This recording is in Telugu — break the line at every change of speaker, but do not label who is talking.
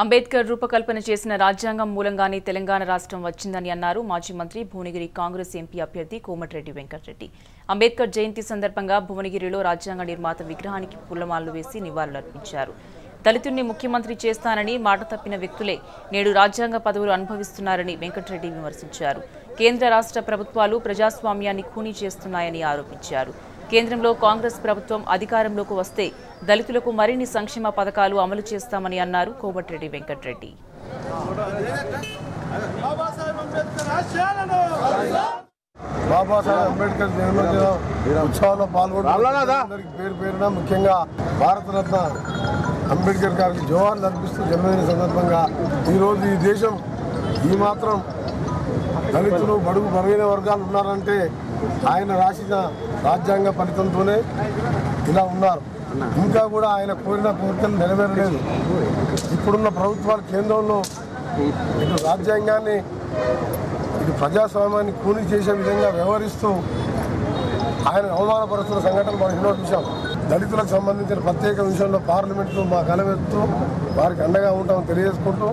అంబేద్కర్ రూపకల్పన చేసిన రాజ్యాంగం మూలంగానే తెలంగాణ రాష్ట్రం వచ్చిందని అన్నారు మాజీ మంత్రి భువనగిరి కాంగ్రెస్ ఎంపీ అభ్యర్థి కోమటిరెడ్డి వెంకటరెడ్డి. అంబేద్కర్ జయంతి సందర్భంగా భువనగిరిలో రాజ్యాంగ నిర్మాత విగ్రహానికి పూలమాలలు వేసి నివాళులర్పించారు. దళితుడిని ముఖ్యమంత్రి చేస్తానని మాట తప్పిన వ్యక్తులే నేడు రాజ్యాంగ పదవులు అనుభవిస్తున్నారని వెంకటరెడ్డి విమర్శించారు. కేంద్ర రాష్ట్ర ప్రభుత్వాలు ప్రజాస్వామ్యాన్ని ఖూనీ చేస్తున్నాయని ఆరోపించారు. కేంద్రంలో కాంగ్రెస్ ప్రభుత్వం అధికారంలోకి వస్తే దళితులకు మరిన్ని సంక్షేమ పథకాలు అమలు చేస్తామని అన్నారు కోమటిరెడ్డి వెంకటరెడ్డి.
బాబాసాహెబ్ అంబేద్కర్ జన్మదిన ఉత్సవాల్లో పాల్గొంటున్న పేరు పేరున ముఖ్యంగా భారతరత్న అంబేద్కర్ గారికి జోహార్లు అర్పిస్తూ జన్మదిన సందర్భంగా ఈరోజు ఈ దేశం ఈ మాత్రం దళితులు బడుగు బలహీన వర్గాలు ఉన్నారంటే ఆయన రాసిన రాజ్యాంగ ఫలితంతోనే ఇలా ఉన్నారు. ఇంకా కూడా ఆయన కోరిన కోరికలు నెరవేరలేదు. ఇప్పుడున్న ప్రభుత్వాలు కేంద్రంలో ఇటు రాజ్యాంగాన్ని ఇటు ప్రజాస్వామ్యాన్ని కూని చేసే విధంగా వ్యవహరిస్తూ ఆయన అవమానపరుస్తున్న సంఘటనలు మనం ఎన్నో చూసాం. దళితులకు సంబంధించిన ప్రత్యేక విషయంలో పార్లమెంట్లో మా గలవెత్తు వారికి అండగా ఉంటామని తెలియజేసుకుంటూ